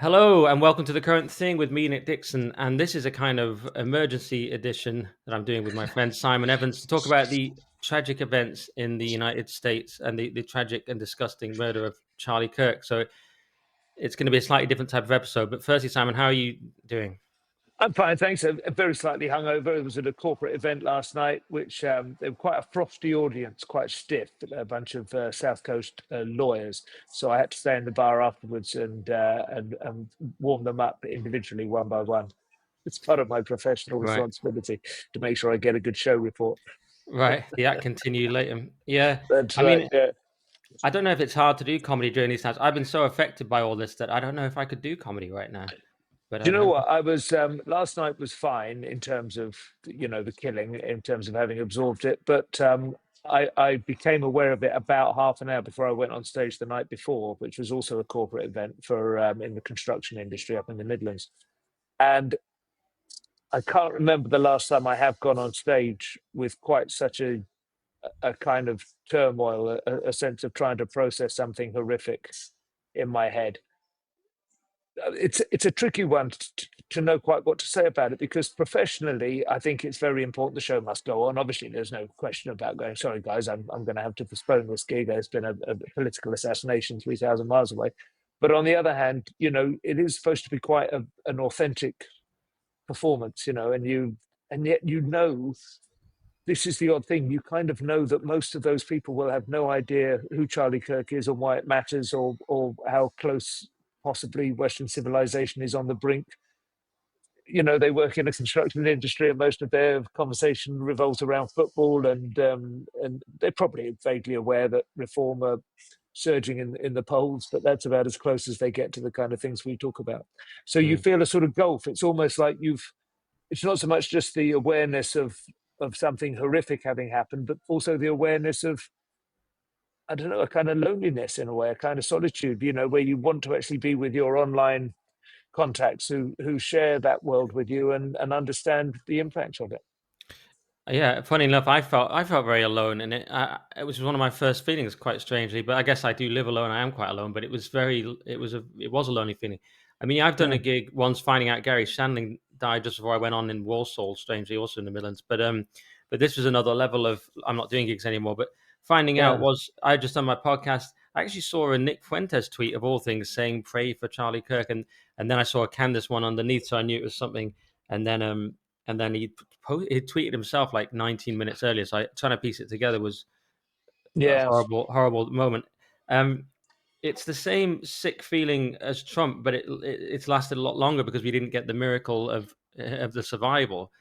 Hello and welcome to the current thing with me, Nick Dixon. And this is a kind of emergency edition that I'm doing with my friend Simon Evans to talk about the tragic events in the United States and the tragic and disgusting murder of Charlie Kirk. So it's going to be a slightly different type of episode. But firstly, Simon, how are you doing? I'm fine, thanks. Very slightly hungover. It was at a corporate event last night, which they were quite a frosty audience, quite stiff, a bunch of South Coast lawyers. So I had to stay in the bar afterwards and warm them up individually, one by one. It's part of my professional Right. responsibility to make sure I get a good show report. Right. The act continue later. Yeah. That's I right. mean, Yeah. I don't know if it's hard to do comedy during these times. I've been so affected by all this that I don't know if I could do comedy right now. But Do I you know don't know. what? I was last night was fine in terms of the killing, in terms of having absorbed it, but I became aware of it about half an hour before I went on stage the night before, which was also a corporate event for in the construction industry up in the Midlands, and I can't remember the last time I have gone on stage with quite such a kind of turmoil, a sense of trying to process something horrific in my head. It's a tricky one to know quite what to say about it, because professionally I think it's very important the show must go on. Obviously there's no question about going, sorry guys, I'm going to have to postpone this gig, there's been a political assassination 3,000 miles away. But on the other hand, it is supposed to be quite an authentic performance, and yet this is the odd thing. You kind of know that most of those people will have no idea who Charlie Kirk is or why it matters, or how close possibly Western civilization is on the brink. They work in a construction industry, and most of their conversation revolves around football, and they're probably vaguely aware that reform are surging in the polls, but that's about as close as they get to the kind of things we talk about. So you Mm. feel a sort of gulf. It's almost like it's not so much just the awareness of something horrific having happened, but also the awareness of, I don't know, a kind of loneliness in a way, a kind of solitude, where you want to actually be with your online contacts who share that world with you and understand the impact of it. Yeah, funny enough, I felt very alone, and it was one of my first feelings, quite strangely. But I guess I do live alone. I am quite alone, but it was a lonely feeling. I mean, I've done a Mm. gig once, finding out Gary Shandling died just before I went on in Walsall, strangely, also in the Midlands. But this was another level of I'm not doing gigs anymore. But finding out Yeah. was I just done my podcast. I actually saw a Nick Fuentes tweet of all things saying pray for Charlie Kirk, and then I saw a Candace one underneath, so I knew it was something. And then he tweeted himself like 19 minutes earlier. So trying to piece it together was a Yeah. horrible, horrible moment. Um, it's the same sick feeling as Trump, but it's lasted a lot longer because we didn't get the miracle of the survival.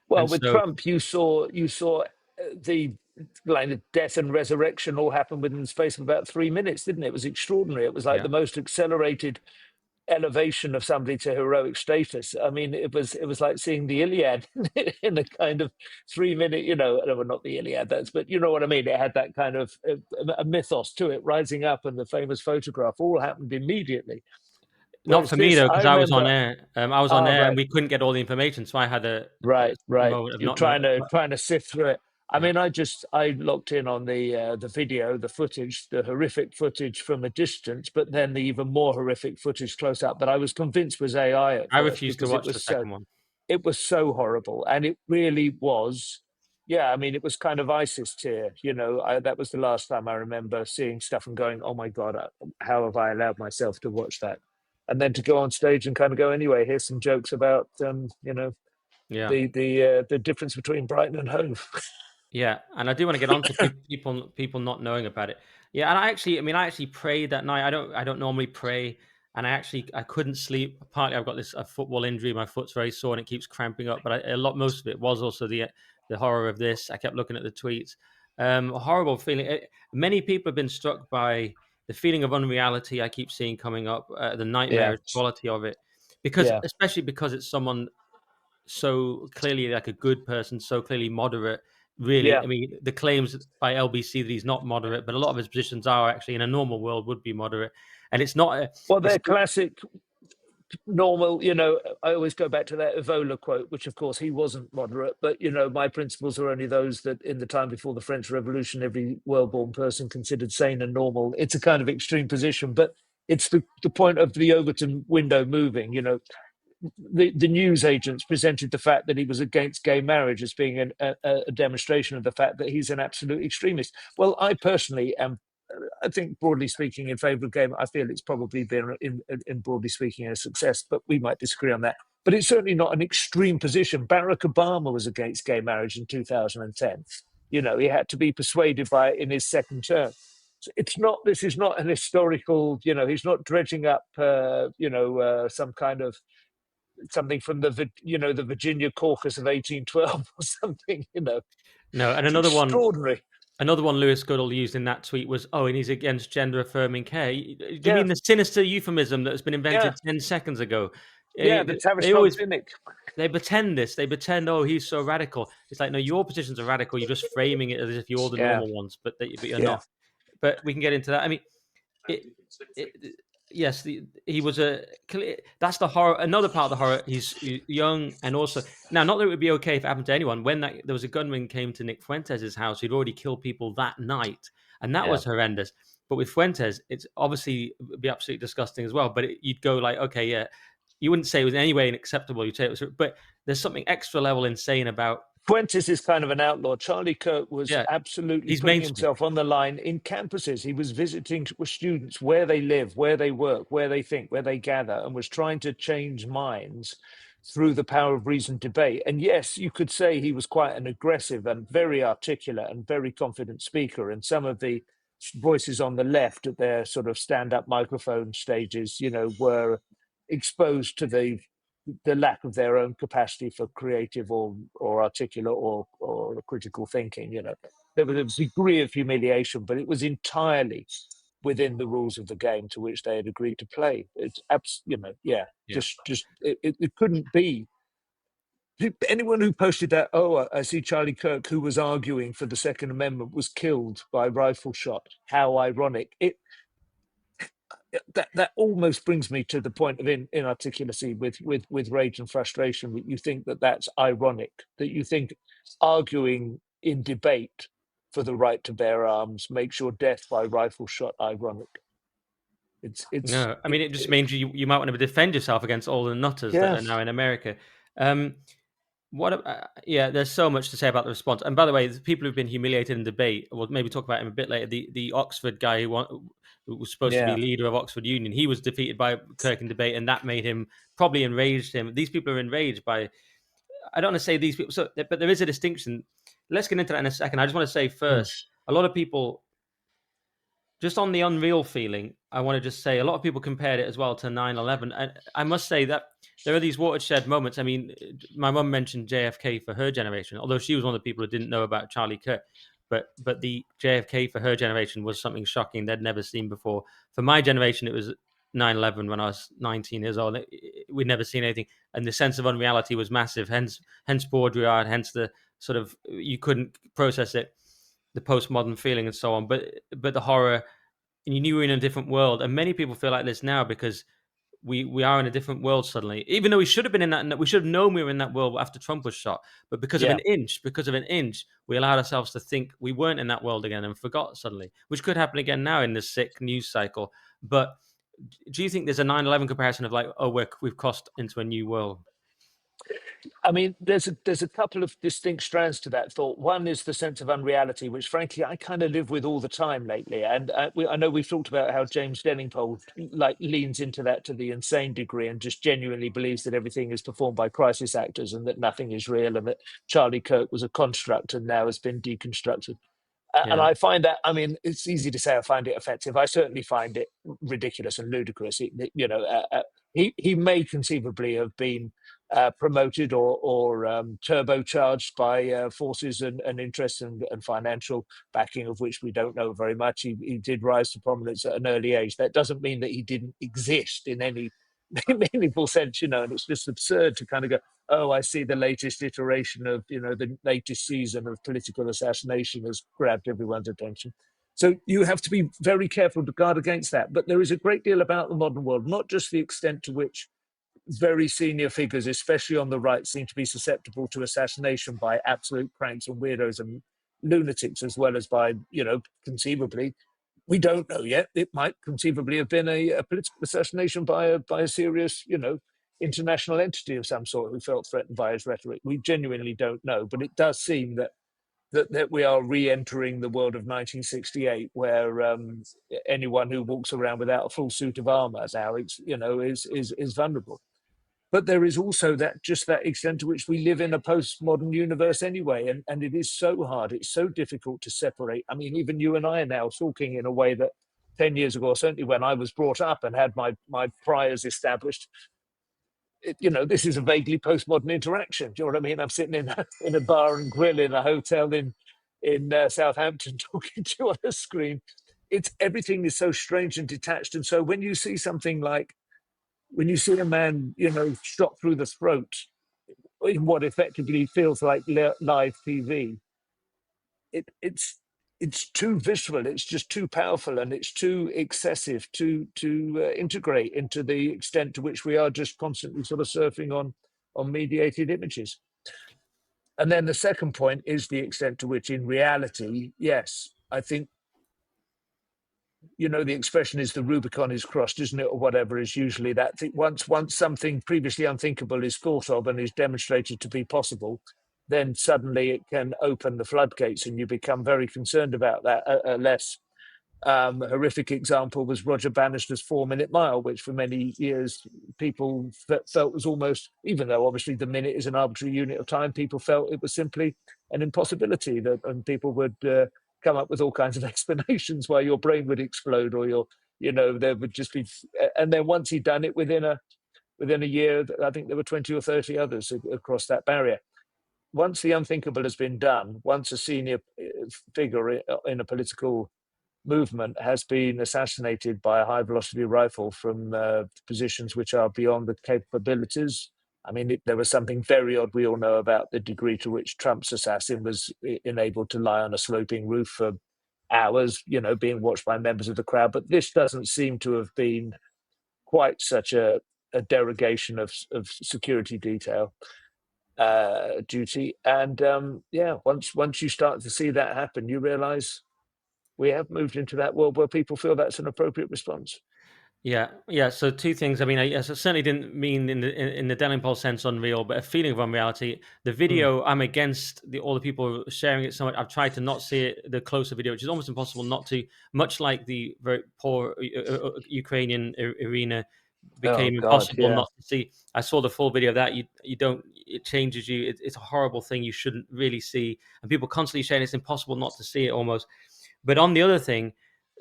Well, And with so, Trump, you saw the like the death and resurrection all happen within the space of about 3 minutes, didn't it? It was extraordinary. It was like yeah, the most accelerated elevation of somebody to heroic status. I mean, it was like seeing the Iliad in a kind of 3 minute, well, not the Iliad, but you know what I mean. It had that kind of a mythos to it, rising up, and the famous photograph all happened immediately. not Whereas for me this, though, I because I was on remember, air. I was on ah, air, and right, we couldn't get all the information, so I had a right. moment of You're not trying knowing. to trying to sift through it. I Yeah, mean, I locked in on the video, the footage, the horrific footage from a distance, but then the even more horrific footage close up. But I was convinced was AI at I first, refused to because it watch was the so second one. it was so horrible, and it really was. Yeah, I mean, it was kind of ISIS tier. That was the last time I remember seeing stuff and going, "Oh my God, how have I allowed myself to watch that?" And then to go on stage and kind of go, "Anyway, here's some jokes about, Yeah. the difference between Brighton and Hove." Yeah, and I do want to get on to people not knowing about it. Yeah, and I actually prayed that night. I don't normally pray, and I couldn't sleep. Partly I've got this a football injury. My foot's very sore and it keeps cramping up. But most of it was also the horror of this. I kept looking at the tweets. A horrible feeling. Many people have been struck by the feeling of unreality I keep seeing coming up, the Yeah, nightmare quality of it, because yeah, especially because it's someone so clearly like a good person, so clearly moderate. Really, yeah. I mean, the claims by LBC that he's not moderate, but a lot of his positions are actually in a normal world would be moderate, and it's not. Well, It's they're classic normal. I always go back to that Evola quote, which of course he wasn't moderate, but my principles are only those that in the time before the French Revolution, every well-born person considered sane and normal. It's a kind of extreme position, but it's the point of the Overton window moving. The news agents presented the fact that he was against gay marriage as being a demonstration of the fact that he's an absolute extremist. Well, I personally am, I think, broadly speaking, in favour of gay. I feel it's probably been, in broadly speaking, a success, but we might disagree on that. But it's certainly not an extreme position. Barack Obama was against gay marriage in 2010. He had to be persuaded by it in his second term. So it's not. This is not an historical. He's not dredging up. Some kind of something from the Virginia caucus of 1812 or something. No, and It's extraordinary. another one Lewis Goodall used in that tweet was, "Oh, and he's against gender affirming care." Do you Yeah, mean the sinister euphemism that has been yeah, invented 10 seconds ago? yeah. The They Tavistock always Clinic. they pretend this. They pretend, "Oh, he's so radical." It's like, no, your positions are radical. You're just framing it as if you're the Yeah, normal ones, but you're yeah. not. But we can get into that. I mean, it, yes, he was that's the horror. Another part of the horror. He's young, and also now, not that it would be okay if it happened to anyone. When there was a gunman came to Nick Fuentes' house, he'd already killed people that night, and that Yeah. was horrendous. But with Fuentes, it's obviously it'd be absolutely disgusting as well. But you'd go like, okay, yeah, you wouldn't say it was in any way unacceptable. You'd say it was, but there's something extra level insane about, Fuentes is kind of an outlaw. Charlie Kirk was yeah, absolutely he's putting mainstream. himself on the line in campuses. He was visiting with students where they live, where they work, where they think, where they gather, and was trying to change minds through the power of reasoned debate. And yes, you could say he was quite an aggressive and very articulate and very confident speaker. And some of the voices on the left at their sort of stand-up microphone stages, were exposed to the lack of their own capacity for creative or articulate or critical thinking. There was a degree of humiliation, but it was entirely within the rules of the game to which they had agreed to play. It's yeah, Yeah. just it couldn't be. Anyone who posted that, oh, I see Charlie Kirk, who was arguing for the Second Amendment, was killed by rifle shot. How ironic! That almost brings me to the point of inarticulacy with rage and frustration. That you think that's ironic. That you think arguing in debate for the right to bear arms makes your death by rifle shot ironic. No, I mean, it just means you might want to defend yourself against all the nutters that Yeah, are now in America. Um, yeah, there's so much to say about the response. And by the way, the people who've been humiliated in debate, we'll maybe talk about him a bit later. The Oxford guy who was supposed to be yeah. leader of Oxford Union, he was defeated by Kirk in debate, and that made him probably enraged him. These people are enraged by. I don't want to say these people, but there is a distinction. Let's get into that in a second. I just want to say Mm. first, a lot of people just on the unreal feeling, I want to just say a lot of people compared it as well to 9/11. And I must say that there are these watershed moments. I mean, my mum mentioned JFK for her generation, although she was one of the people who didn't know about Charlie Kirk. But the JFK for her generation was something shocking they'd never seen before. For my generation, it was 9/11 when I was 19 years old. We'd never seen anything, and the sense of unreality was massive. Hence Baudrillard, hence the sort of you couldn't process it, the postmodern feeling and so on. But the horror, and you knew we were in a different world. And many people feel like this now because we are in a different world suddenly. Even though we should have been in that, we should have known we were in that world after Trump was shot. But Yeah. because of an inch, we allowed ourselves to think we weren't in that world again and forgot suddenly, which could happen again now in this sick news cycle. But do you think there's a 9/11 comparison of like, oh, we've crossed into a new world? I mean, there's a couple of distinct strands to that thought. One is the sense of unreality, which frankly I kind of live with all the time lately. And I know we've talked about how James Deningpole like leans into that to the insane degree and just genuinely believes that everything is performed by crisis actors and that nothing is real and that Charlie Kirk was a construct and now has been deconstructed. And Yeah, I find that, I mean, it's easy to say I find it offensive. I certainly find it ridiculous and ludicrous. He may conceivably have been promoted or turbocharged by forces and interests and financial backing of which we don't know very much. He did rise to prominence at an early age. That doesn't mean that he didn't exist in any meaningful sense, and it's just absurd to kind of go, oh, I see the latest iteration of, the latest season of political assassination has grabbed everyone's attention. So you have to be very careful to guard against that. But there is a great deal about the modern world, not just the extent to which very senior figures, especially on the right, seem to be susceptible to assassination by absolute cranks and weirdos and lunatics, as well as by, conceivably We don't know yet. It might conceivably have been a political assassination by a serious, international entity of some sort who felt threatened by his rhetoric. We genuinely don't know, but it does seem that we are re-entering the world of 1968, where anyone who walks around without a full suit of armor now, is vulnerable. But there is also that extent to which we live in a postmodern universe anyway, and it is so hard, it's so difficult to separate. I mean, even you and I are now talking in a way that 10 years ago, certainly when I was brought up and had my priors established, this is a vaguely postmodern interaction. Do you know what I mean? I'm sitting in a bar and grill in a hotel in Southampton talking to you on a screen. It's everything is so strange and detached. And so when you see something like when you see a man, shot through the throat in what effectively feels like live TV, it's too visceral. It's just too powerful, and it's too excessive to integrate into the extent to which we are just constantly sort of surfing on mediated images. And then the second point is the extent to which, in reality, yes, I think the expression is the Rubicon is crossed, isn't it, or whatever is usually that. Once something previously unthinkable is thought of and is demonstrated to be possible, then suddenly it can open the floodgates, and you become very concerned about that. Less horrific example was Roger Bannister's 4 Minute Mile, which for many years people felt was almost, even though obviously the minute is an arbitrary unit of time, people felt it was simply an impossibility, and people would come up with all kinds of explanations why your brain would explode, or there would just be. And then once he'd done it, within a year, I think there were 20 or 30 others across that barrier. Once the unthinkable has been done, once a senior figure in a political movement has been assassinated by a high velocity rifle from positions which are beyond the capabilities. I mean, there was something very odd we all know about the degree to which Trump's assassin was enabled to lie on a sloping roof for hours, being watched by members of the crowd. But this doesn't seem to have been quite such a derogation of security detail duty. And once you start to see that happen, you realize we have moved into that world where people feel that's an appropriate response. Yeah, yeah. So two things. I mean, I certainly didn't mean in the Delling Pole sense unreal, but a feeling of unreality. The Mm. video, I'm against all the people sharing it so much. I've tried to not see it, the closer video, which is almost impossible not to. Much like the very poor Ukrainian Irina Oh became God, impossible yeah, not to see. I saw the full video of that. You don't. It changes you. It's a horrible thing you shouldn't really see, and people constantly saying it's impossible not to see it almost. But on the other thing,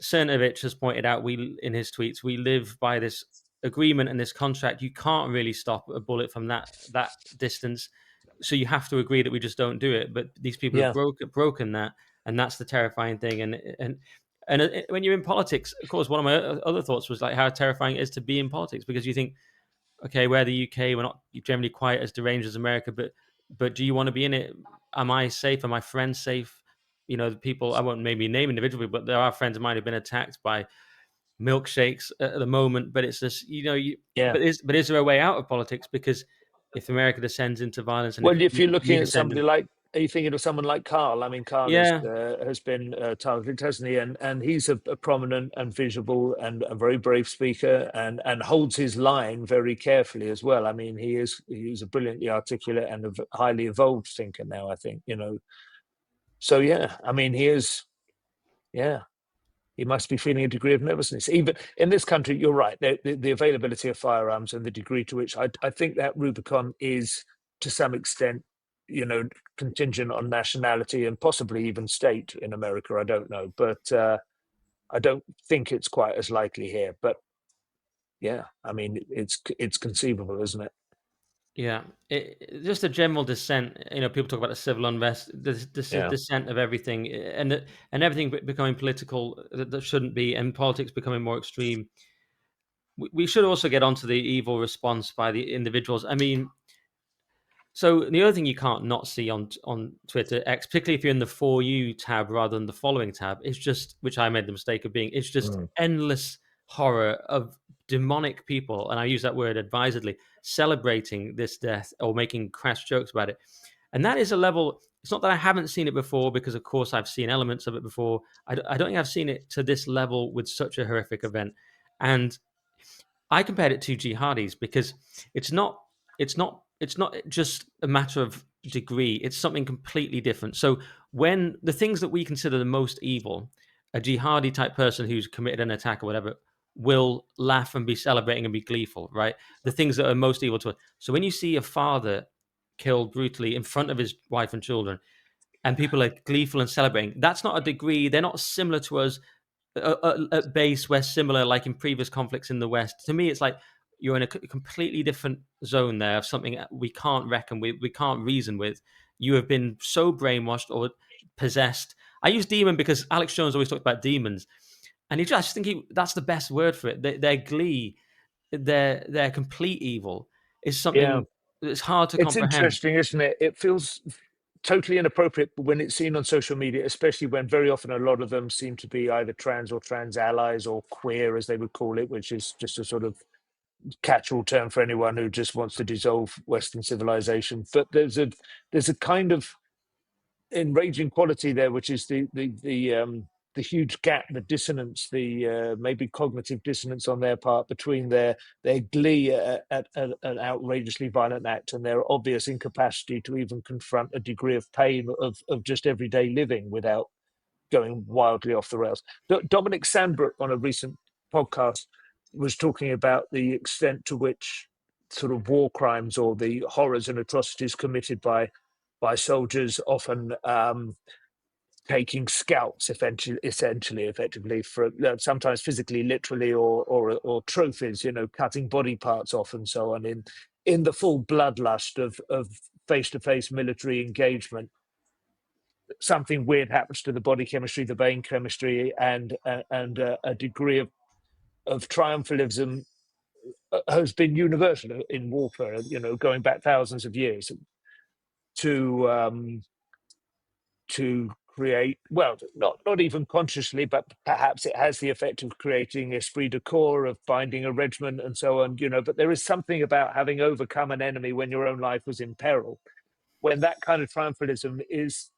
Cernovich has pointed out, we in his tweets, we live by this agreement and this contract. You can't really stop a bullet from that distance, so you have to agree that we just don't do it. But these people have yeah, broken that, and that's the terrifying thing. And when you're in politics, of course, one of my other thoughts was like how terrifying it is to be in politics, because you think, okay, we're the UK, we're not generally quite as deranged as America, but do you want to be in it? Am I safe? Are my friends safe? The people, I won't maybe name individually, but there are friends of mine who've been attacked by milkshakes at the moment. But it's just, yeah. but is there a way out of politics? Because if America descends into violence, and if Well, if you're we looking at descend somebody in, like, are you thinking of someone like Carl? I mean, Carl yeah, has been targeted, hasn't he? And he's a prominent and visible and a very brave speaker, and holds his line very carefully as well. I mean, he's a brilliantly articulate and a highly evolved thinker now, I think. So yeah, I mean, yeah. He must be feeling a degree of nervousness. Even in this country, you're right. The availability of firearms and the degree to which I think that Rubicon is, to some extent, contingent on nationality and possibly even state in America. I don't know, but I don't think it's quite as likely here. But yeah, I mean, it's conceivable, isn't it? yeah, just a general dissent. People talk about the civil unrest, the Yeah, dissent of everything, and everything becoming political that shouldn't be, and politics becoming more extreme. We should also get onto the evil response by the individuals. I mean, so the other thing you can't not see on Twitter X, particularly if you're in the For You tab rather than the Following tab, is just, which I made the mistake of being, it's just mm, endless horror of demonic people, and I use that word advisedly, celebrating this death or making crass jokes about it. And that is a level. it's not that I haven't seen it before, because of course I've seen elements of it before. I don't think I've seen it to this level with such a horrific event. And I compared it to jihadis because it's not it's not just a matter of degree. It's something completely different. So when the things that we consider the most evil, a jihadi type person who's committed an attack or whatever will laugh and be celebrating and be gleeful, right? The things that are most evil to us. So when you see a father killed brutally in front of his wife and children, and people are gleeful and celebrating, that's not a degree. They're not similar to us at base. We're similar, like in previous conflicts in the West. To me, it's like you're in a completely different zone there of something we can't reckon with, we can't reason with. You have been so brainwashed or possessed. I use demon because Alex Jones always talks about demons, and I just think that's the best word for it. Their glee, their complete evil is Yeah. something that's hard to It's comprehend. interesting, isn't it? It feels totally inappropriate when it's seen on social media, especially when very often a lot of them seem to be either trans or trans allies or queer, as they would call it, which is just a sort of catch-all term for anyone who just wants to dissolve Western civilization. But there's a kind of enraging quality there, which is the huge gap, the dissonance, the maybe cognitive dissonance on their part between their glee at an outrageously violent act and their obvious incapacity to even confront a degree of pain of just everyday living without going wildly off the rails. Dominic Sandbrook on a recent podcast was talking about the extent to which sort of war crimes or the horrors and atrocities committed by soldiers, often taking scalps, essentially, effectively, for sometimes physically, literally, or trophies, cutting body parts off and so on, in the full bloodlust of face-to-face military engagement. Something weird happens to the body chemistry, the brain chemistry, and a degree of triumphalism has been universal in warfare. Going back thousands of years to to create, well, not even consciously, but perhaps it has the effect of creating esprit de corps, of binding a regiment and so on. But there is something about having overcome an enemy when your own life was in peril, when that kind of triumphalism is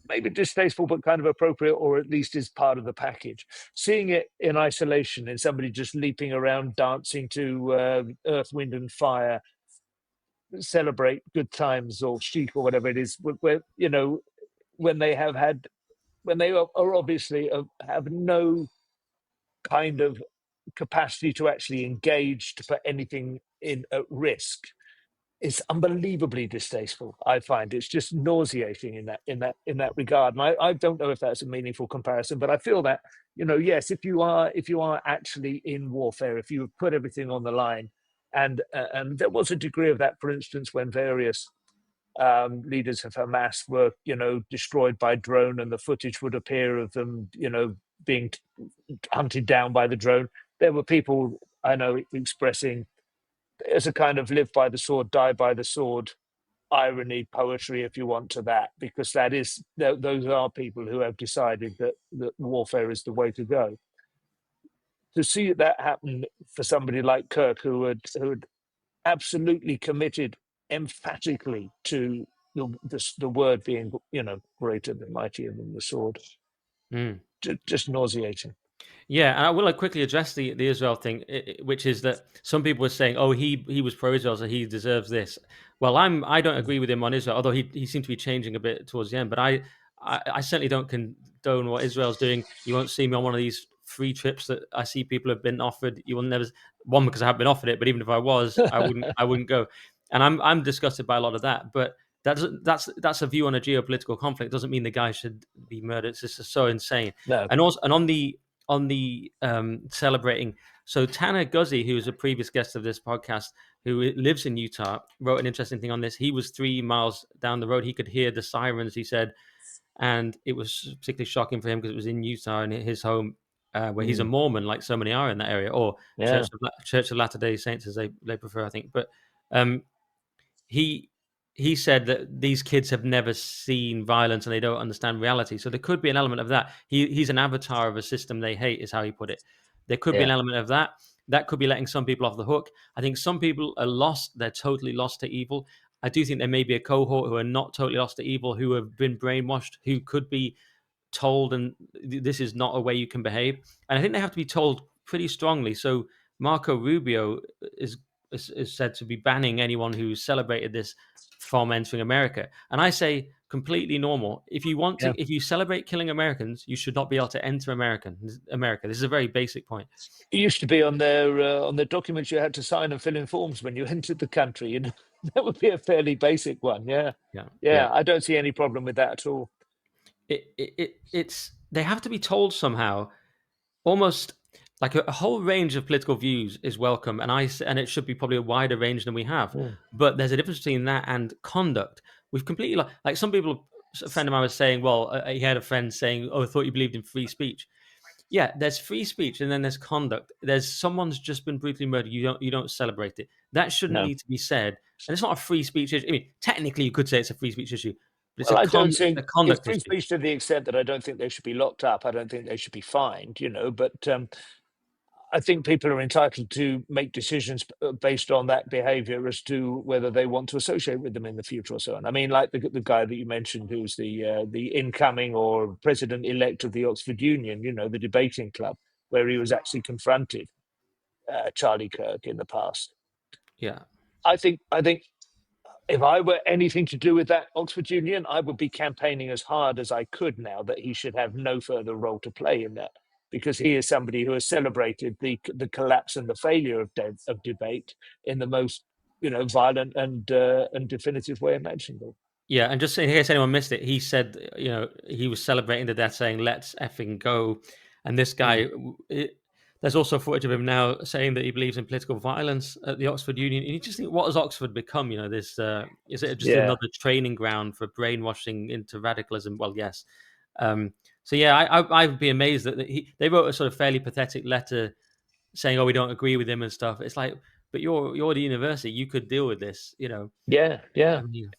maybe distasteful, but kind of appropriate, or at least is part of the package. Seeing it in isolation, in somebody just leaping around, dancing to Earth, Wind, and Fire, celebrate good times or chic or whatever it is, where, when they have had, when they are obviously have no kind of capacity to actually engage, to put anything in at risk, it's unbelievably distasteful. I find it's just nauseating in that regard. And I don't know if that's a meaningful comparison, but I feel that, yes, if you are actually in warfare, if you have put everything on the line, and there was a degree of that, for instance, when various leaders of Hamas were, destroyed by drone, and the footage would appear of them, being hunted down by the drone. There were people I know expressing, as a kind of live by the sword, die by the sword irony, poetry, if you want, to that, because those are people who have decided that warfare is the way to go. To see that happen for somebody like Kirk, who had absolutely committed emphatically to the word being, greater than, mightier than the sword, Mm. just nauseating. Yeah, and I will quickly address the Israel thing, which is that some people were saying, "Oh, he was pro-Israel, so he deserves this." Well, I don't agree with him on Israel, although he seemed to be changing a bit towards the end. But I certainly don't condone what Israel's doing. You won't see me on one of these free trips that I see people have been offered. You will never, one, because I haven't been offered it, but even if I was, I wouldn't go. And I'm disgusted by a lot of that. But that's a view on a geopolitical conflict. It doesn't mean the guy should be murdered. It's just so insane. No. And also, and on the celebrating. So Tanner Guzzi, who was a previous guest of this podcast, who lives in Utah, wrote an interesting thing on this. He was 3 miles down the road. He could hear the sirens, he said, and it was particularly shocking for him because it was in Utah, in his home, where he's a Mm. Mormon, like so many are in that area, or Yeah. Church of Latter Day Saints, as they prefer, I think. But um, he he said that these kids have never seen violence and they don't understand reality. So there could be an element of that. He's an avatar of a system they hate, is how he put it. There could be an Yeah. element of that. That could be letting some people off the hook. I think some people are lost. They're totally lost to evil. I do think there may be a cohort who are not totally lost to evil, who have been brainwashed, who could be told, and this is not a way you can behave. And I think they have to be told pretty strongly. So Marco Rubio is said to be banning anyone who celebrated this from entering America. And I say completely normal. If you want to, Yeah. if you celebrate killing Americans, you should not be able to enter America. This is a very basic point. It used to be on their documents you had to sign and fill in forms when you entered the country. You know, that would be a fairly basic one. Yeah, Yeah, yeah. yeah. I don't see any problem with that at all. It's they have to be told somehow, almost like a whole range of political views is welcome, and and it should be probably a wider range than we have. Mm. But there's a difference between that and conduct. We've completely like some people. A friend of mine was saying, well, he had a friend saying, "Oh, I thought you believed in free speech." Yeah, there's free speech, and then there's conduct. There's someone's just been brutally murdered. You don't celebrate it. That shouldn't No. need to be said, and it's not a free speech issue. I mean, technically, you could say it's a free speech issue, but Well, I don't a think it's conduct free issue. speech to the extent that I don't think they should be locked up. I don't think they should be fined. You know, but I think people are entitled to make decisions based on that behavior as to whether they want to associate with them in the future or so on. I mean, like the guy that you mentioned, who's the incoming or president elect of the Oxford Union, you know, the debating club, where he was actually confronted, Charlie Kirk, in the past. Yeah. I think if I were anything to do with that Oxford Union, I would be campaigning as hard as I could now that he should have no further role to play in that, because he is somebody who has celebrated the collapse and the failure of debate in the most, you know, violent and definitive way imaginable. Yeah, and just in case anyone missed it, he said, he was celebrating the death, saying "Let's effing go." And this Mm. guy, there's also footage of him now saying that he believes in political violence at the Oxford Union. And you just think, what has Oxford become? This is it just Yeah, another training ground for brainwashing into radicalism? Well, yes. So yeah, I'd be amazed that they wrote a sort of fairly pathetic letter saying, "Oh, we don't agree with him" and stuff. It's like, but you're the university, you could deal with this. yeah, I yeah. mean, uh,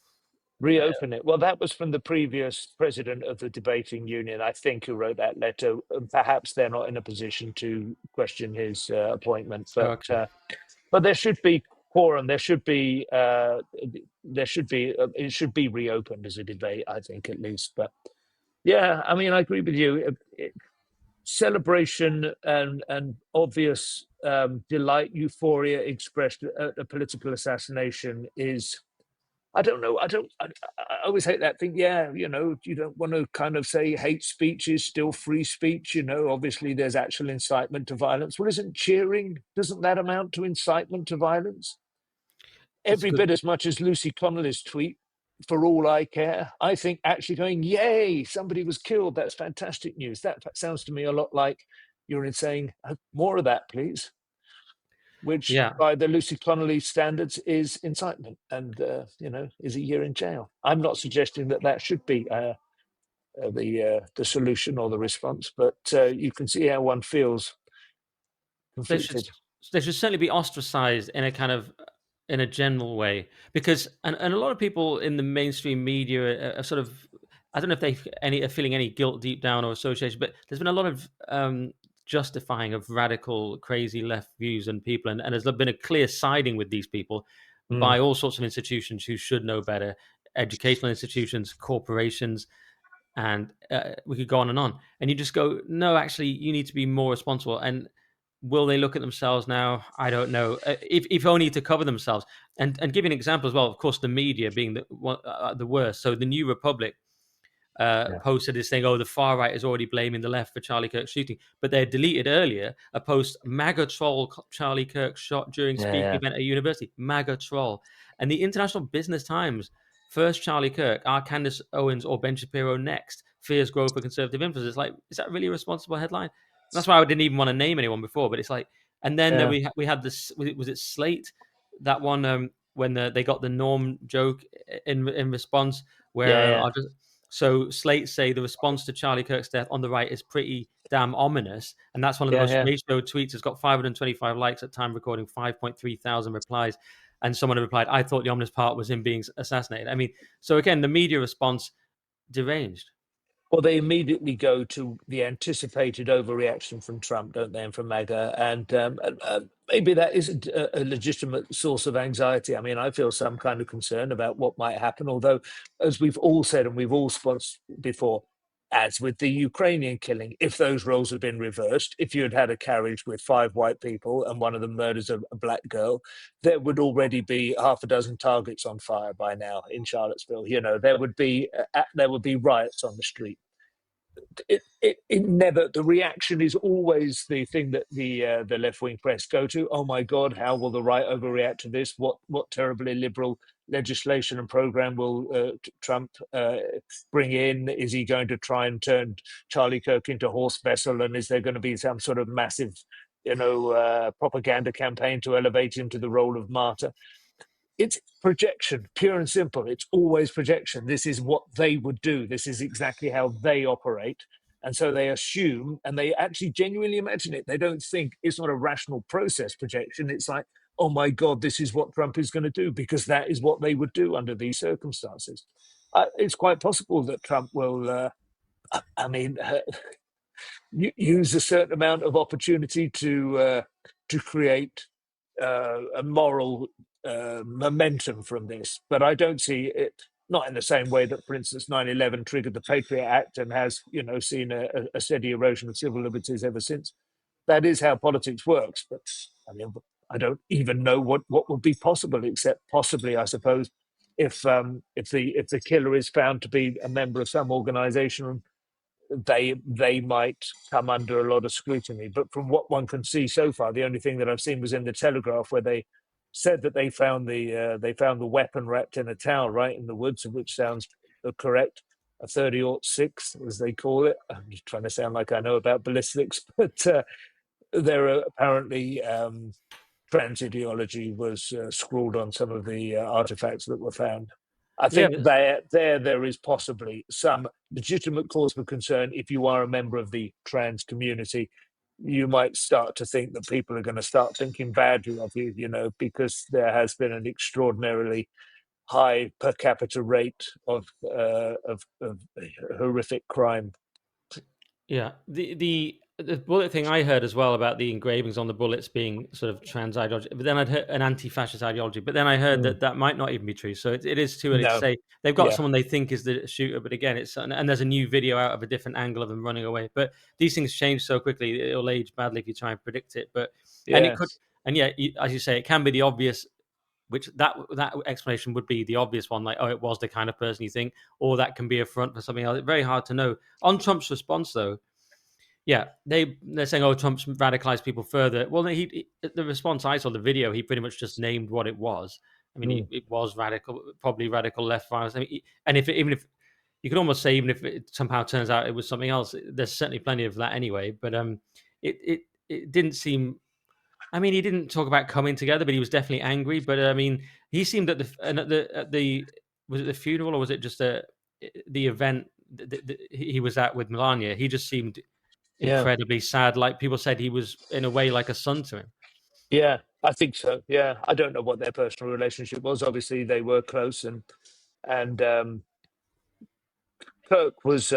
Reopen it. Well, that was from the previous president of the debating union, I think, who wrote that letter. Perhaps they're not in a position to question his appointment, okay. but there should be quorum. There should be it should be reopened as a debate, I think, at least. But yeah, I mean, I agree with you. Celebration and obvious delight, euphoria expressed at a political assassination is, I don't know. I always hate that thing. Yeah, you know, you don't want to kind of say hate speech is still free speech. You know, obviously there's actual incitement to violence. Well, isn't cheering? Doesn't that amount to incitement to violence? That's a Every good. bit as much as Lucy Connolly's tweet. For all I care, I think actually going, "Yay! Somebody was killed. That's fantastic news." That sounds to me a lot like you're in saying, "More of that, please." Which Yeah, by the Lucy Connolly standards is incitement and, you know, is a year in jail. I'm not suggesting that that should be the solution or the response, but you can see how one feels they should conflicted. they should certainly be ostracized in a kind of in a general way, because and a lot of people in the mainstream media are sort of, I don't know if they are feeling any guilt deep down or association, but there's been a lot of justifying of radical crazy left views and people, and there's been a clear siding with these people Mm, by all sorts of institutions who should know better, educational institutions, corporations, and we could go on and on. And you just go, no, actually, you need to be more responsible. And will they look at themselves now? I don't know. If only to cover themselves. And give you an example as well. Of course, the media being the worst. So the New Republic yeah, posted this thing, oh, the far right is already blaming the left for Charlie Kirk's shooting. But they had deleted earlier a post, MAGA troll Charlie Kirk shot during yeah, speaking yeah, event at university. MAGA troll. And the International Business Times, first Charlie Kirk, are Candace Owens or Ben Shapiro next? Fears grow for conservative influence. It's like, is that really a responsible headline? That's why I didn't even want to name anyone before. But it's like, and then yeah, we had this, was it Slate? That one, when they got the Norm joke in response, yeah, where yeah, so Slate say the response to Charlie Kirk's death on the right is pretty damn ominous, and that's one of the yeah, most yeah, ratioed tweets. It's got 525 likes at time recording, 5.3 thousand replies, and someone had replied, "I thought the ominous part was him being assassinated." I mean, so again, the media response deranged. Well, they immediately go to the anticipated overreaction from Trump, don't they, and from MAGA, and maybe that is a legitimate source of anxiety. I mean, I feel some kind of concern about what might happen. Although, as we've all said and we've all sponsed before, as with the Ukrainian killing, if those roles had been reversed, if you had had a carriage with five white people and one of them murders a black girl, there would already be half a dozen targets on fire by now in Charlottesville. You know, there would be riots on the street. It never, the reaction is always the thing that the left wing press go to. Oh my God, how will the right overreact to this? What terribly liberal legislation and program will Trump bring in? Is he going to try and turn Charlie Kirk into horse vessel? And is there going to be some sort of massive, propaganda campaign to elevate him to the role of martyr? It's projection, pure and simple. It's always projection. This is what they would do. This is exactly how they operate. And so they assume, and they actually genuinely imagine it. They don't think it's not a rational process projection. It's like, oh my God, this is what Trump is going to do, because that is what they would do under these circumstances. It's quite possible that Trump will, I mean, use a certain amount of opportunity to create a moral momentum from this. But I don't see it, not in the same way that, for instance, 9/11 triggered the Patriot Act and has, seen a steady erosion of civil liberties ever since. That is how politics works. But I mean, I don't even know what would be possible, except possibly, I suppose, if the killer is found to be a member of some organization, they might come under a lot of scrutiny. But from what one can see so far, the only thing that I've seen was in the Telegraph, where they said that they found the weapon wrapped in a towel right in the woods, which sounds correct. A 30-06, as they call it. I'm just trying to sound like I know about ballistics, but there are apparently trans ideology was scrawled on some of the artifacts that were found. I Yeah, think there is possibly some legitimate cause for concern if you are a member of the trans community. You might start to think that people are going to start thinking badly of you, because there has been an extraordinarily high per capita rate of horrific crime. yeah. The bullet thing I heard as well about the engravings on the bullets being sort of trans ideology, but then I'd heard an anti-fascist ideology. But then I heard Mm. that that might not even be true. So it is too early to No, say. They've got yeah, someone they think is the shooter, but again, and there's a new video out of a different angle of them running away. But these things change so quickly; it'll age badly if you try and predict it. But and it yeah, could, and yeah, as you say, it can be the obvious, which that explanation would be the obvious one, like, oh, it was the kind of person you think, or that can be a front for something else. It's very hard to know. On Trump's response, though, yeah, they're saying, oh, Trump's radicalized people further. Well, the response I saw, the video, he pretty much just named what it was. I mean, mm, it was radical, probably radical left violence. I mean, and even if you could almost say, even if it somehow turns out it was something else, there's certainly plenty of that anyway. But it didn't seem. I mean, he didn't talk about coming together, but he was definitely angry. But I mean, he seemed at the was it the funeral, or was it just the event that he was at with Melania? He just seemed yeah. incredibly sad. Like, people said he was in a way like a son to him. Yeah, I think so. Yeah, I don't know what their personal relationship was. Obviously, they were close, and Kirk was.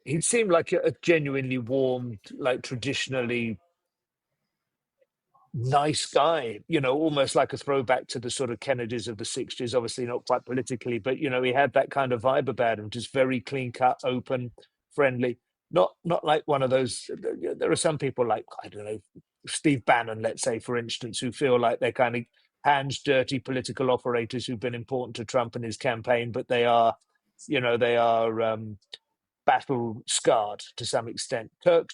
He seemed like a genuinely warm, like traditionally nice guy. Almost like a throwback to the sort of Kennedys of the '60s. Obviously, not quite politically, but he had that kind of vibe about him. Just very clean cut, open, friendly. Not like one of those. There are some people like, I don't know, Steve Bannon, let's say, for instance, who feel like they're kind of hands dirty political operators who've been important to Trump and his campaign, but they are battle scarred to some extent. Kirk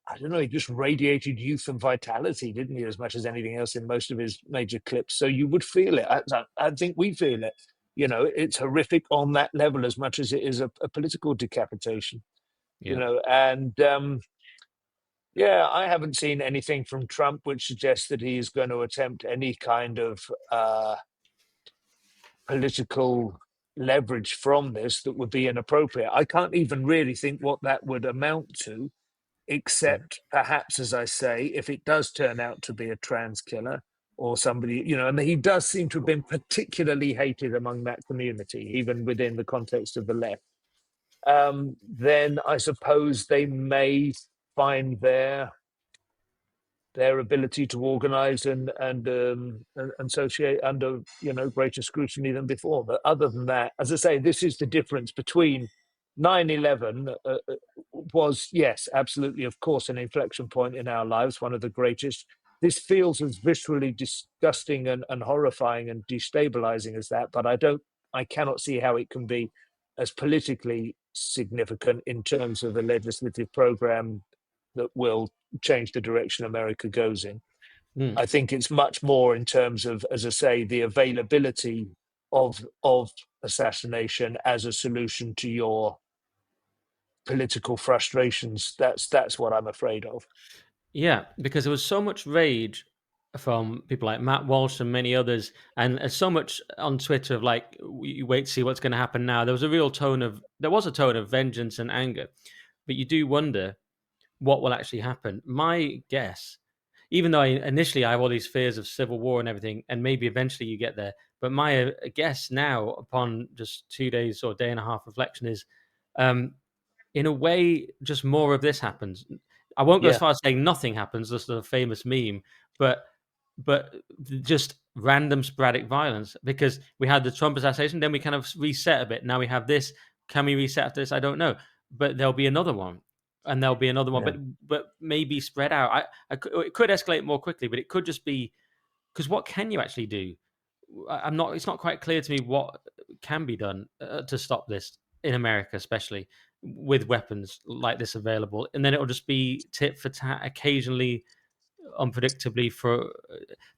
I don't know, he just radiated youth and vitality, didn't he, as much as anything else in most of his major clips. So you would feel it. I think we feel it. It's horrific on that level as much as it is a political decapitation. Yeah. And yeah, I haven't seen anything from Trump which suggests that he is going to attempt any kind of political leverage from this that would be inappropriate. I can't even really think what that would amount to, Yeah. except perhaps, as I say, if it does turn out to be a trans killer or somebody, and he does seem to have been particularly hated among that community, even within the context of the left. then I suppose they may find their ability to organize and associate under greater scrutiny than before. But other than that, as I say, this is the difference between 9/11 was, yes, absolutely, of course, an inflection point in our lives, one of the greatest. This feels as viscerally disgusting and horrifying and destabilizing as that, but I cannot see how it can be as politically significant in terms of a legislative program that will change the direction America goes in. Mm. I think it's much more in terms of, as I say, the availability of assassination as a solution to your political frustrations. That's what I'm afraid of. Yeah, because there was so much rage from people like Matt Walsh and many others, and so much on Twitter of like, "You wait to see what's going to happen now." There was a tone of vengeance and anger, but you do wonder what will actually happen. My guess, even though initially I have all these fears of civil war and everything, and maybe eventually you get there, but my guess now, upon just 2 days or day and a half reflection, is um, in a way, just more of this happens. I won't go as Yeah, far as saying nothing happens, this is a famous meme, but but just random sporadic violence because we had the Trump assassination, then we kind of reset a bit. Now we have this. Can we reset after this? I don't know, but there'll be another one, and there'll be another one, yeah. but maybe spread out. It could escalate more quickly, but it could just be because what can you actually do? I'm not. It's not quite clear to me what can be done to stop this in America, especially with weapons like this available. And then it'll just be tit for tat, occasionally, unpredictably.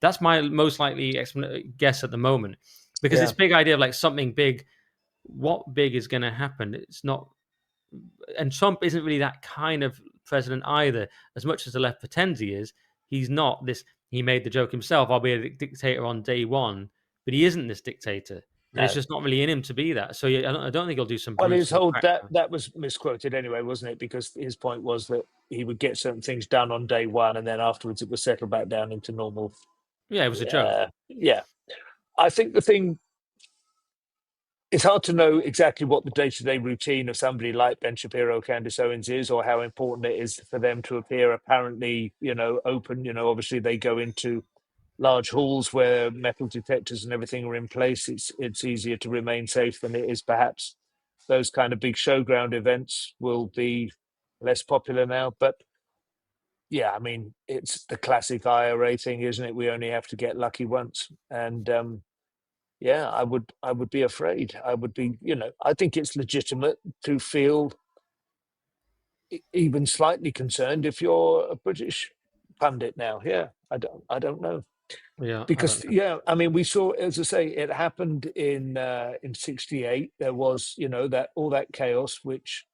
That's my most likely guess at the moment, because this Yeah. big idea of like something big. What big is going to happen? It's not, and Trump isn't really that kind of president either. As much as the left pretends he is, he's not this. He made the joke himself, "I'll be a dictator on day one," but he isn't this dictator, and it's No. just not really in him to be that. So yeah, I don't think he'll do some Well, his brutal whole crackdown. that was misquoted anyway, wasn't it? Because his point was that he would get certain things done on day one, and then afterwards it was settled back down into normal. Yeah, it was a joke. Yeah, I think the thing, it's hard to know exactly what the day-to-day routine of somebody like Ben Shapiro or Candace Owens is, or how important it is for them to appear apparently, open. Obviously they go into large halls where metal detectors and everything are in place. It's easier to remain safe than it is perhaps. Those kind of big showground events will be less popular now, but yeah, I mean, it's the classic IRA thing, isn't it? We only have to get lucky once, and yeah, I would be afraid. I would be, I think it's legitimate to feel even slightly concerned if you're a British pundit now. Yeah, I don't know. Yeah, I Because don't know. yeah, I mean, we saw, as I say, it happened in '68. There was, that all that chaos, which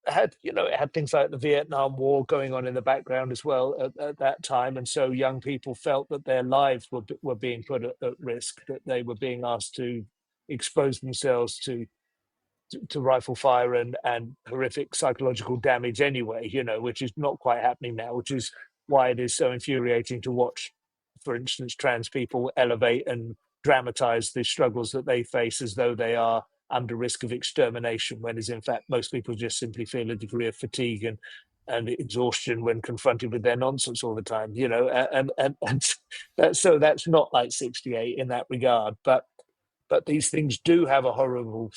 it had things like the Vietnam War going on in the background as well at that time, and so young people felt that their lives were being put at risk, that they were being asked to expose themselves to rifle fire and horrific psychological damage anyway, which is not quite happening now, which is why it is so infuriating to watch, for instance, trans people elevate and dramatize the struggles that they face as though they are under risk of extermination, when is in fact most people just simply feel a degree of fatigue and exhaustion when confronted with their nonsense all the time, and that's not like '68 in that regard, but these things do have a horrible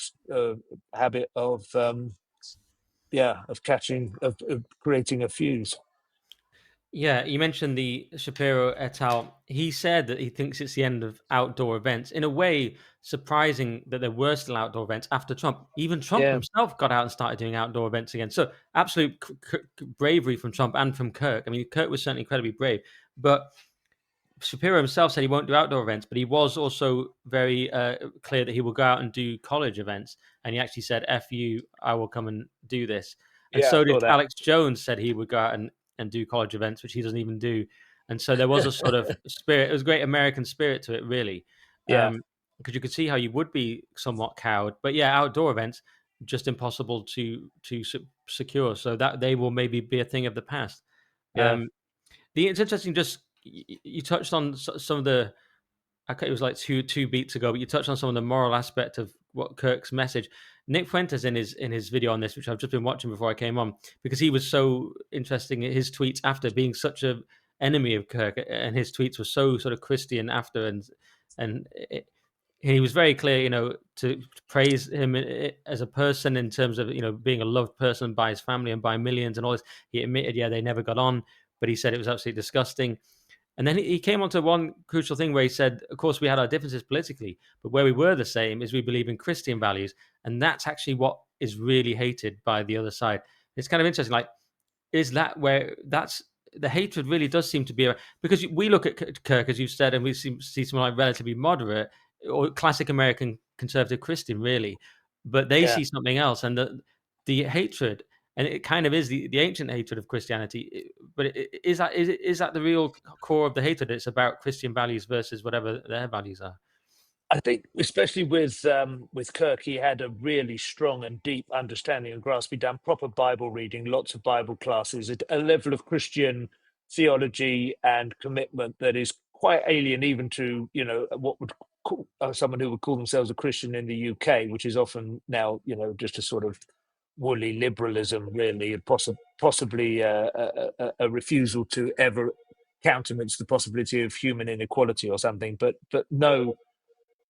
habit of creating a fuse. Yeah, you mentioned the Shapiro et al. He said that he thinks it's the end of outdoor events. In a way, surprising that there were still outdoor events after Trump. Even Trump Yeah, himself got out and started doing outdoor events again. So absolute bravery from Trump and from Kirk. I mean, Kirk was certainly incredibly brave, but Shapiro himself said he won't do outdoor events, but he was also very clear that he will go out and do college events. And he actually said, "F you, I will come and do this." And yeah, I so did saw that. Alex Jones. Said he would go out and do college events, which he doesn't even do. And so there was a sort of spirit. It was a great American spirit to it, really, Yeah, because you could see how you would be somewhat cowed. But yeah, outdoor events just impossible to secure. So that they will maybe be a thing of the past. yeah, It's interesting. Just you touched on some of the. Okay, it was like two beats ago, but you touched on some of the moral aspect of what Kirk's message. Nick Fuentes in his video on this, which I've just been watching before I came on, because he was so interesting in his tweets after being such a enemy of Kirk, and his tweets were so sort of Christian after, and he was very clear, to praise him as a person in terms of being a loved person by his family and by millions and all this. He admitted, yeah, they never got on, but he said it was absolutely disgusting. And then he came on to one crucial thing where he said, of course, we had our differences politically, but where we were the same is we believe in Christian values. And that's actually what is really hated by the other side. It's kind of interesting. Like, is that where that's the hatred really does seem to be? Because we look at Kirk, as you've said, and we see someone like relatively moderate or classic American conservative Christian, really. But they Yeah. see something else. And the hatred, and it kind of is the ancient hatred of Christianity. But is that the real core of the hatred? It's about Christian values versus whatever their values are. I think, especially with Kirk, he had a really strong and deep understanding and grasp. He'd done proper Bible reading, lots of Bible classes, a level of Christian theology and commitment that is quite alien even to what would call, someone who would call themselves a Christian in the UK, which is often now just a sort of woolly liberalism, really, and possibly a refusal to ever countenance the possibility of human inequality or something. But no,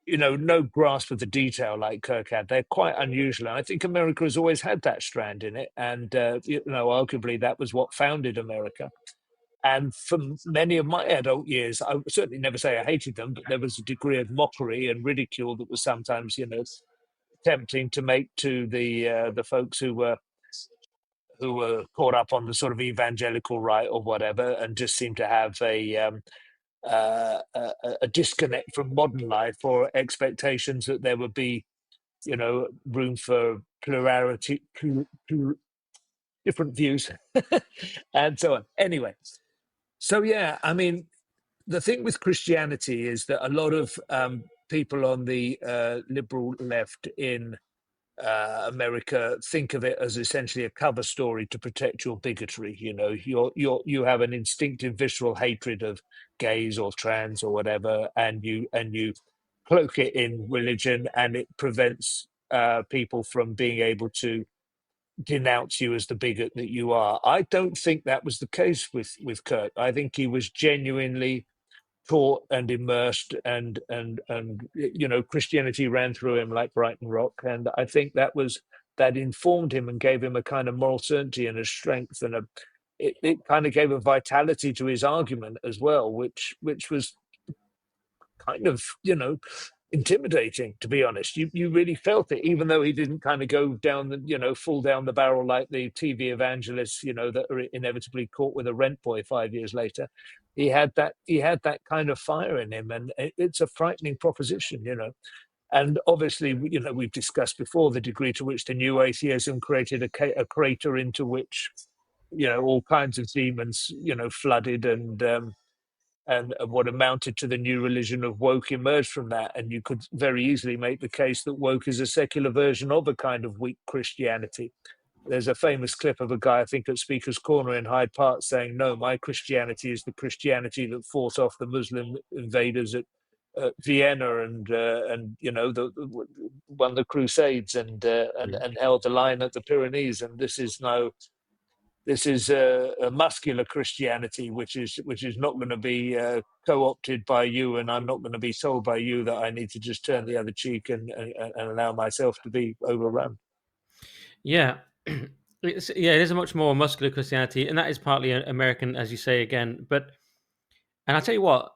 no grasp of the detail like Kirk had. They're quite unusual. And I think America has always had that strand in it. And, arguably that was what founded America. And for many of my adult years, I would certainly never say I hated them, but there was a degree of mockery and ridicule that was sometimes, tempting to make to the folks who were caught up on the sort of evangelical right or whatever, and just seemed to have a disconnect from modern life or expectations that there would be, room for plurality, different views, and so on. Anyway, so yeah, I mean, the thing with Christianity is that a lot of people on the liberal left in America think of it as essentially a cover story to protect your bigotry. You have an instinctive, visceral hatred of gays or trans or whatever, and you cloak it in religion, and it prevents people from being able to denounce you as the bigot that you are. I don't think that was the case with Kirk. I think he was genuinely taught and immersed, and Christianity ran through him like Brighton Rock, and I think that informed him and gave him a kind of moral certainty and a strength, and it kind of gave a vitality to his argument as well, which was kind of intimidating, to be honest. You really felt it, even though he didn't kind of go down the fall down the barrel like the TV evangelists that are inevitably caught with a rent boy 5 years later. He had that kind of fire in him, and it's a frightening proposition. And obviously, we've discussed before the degree to which the new atheism created a crater into which all kinds of demons flooded, and what amounted to the new religion of woke emerged from that. And you could very easily make the case that woke is a secular version of a kind of weak Christianity. There's a famous clip of a guy, I think, at Speaker's Corner in Hyde Park saying, "No, my Christianity is the Christianity that fought off the Muslim invaders at Vienna, and won the Crusades, and held the line at the Pyrenees. And this is a muscular Christianity, which is not going to be co-opted by you, and I'm not going to be told by you that I need to just turn the other cheek and allow myself to be overrun." Yeah. It is a much more muscular Christianity, and that is partly American, as you say again. And I tell you what,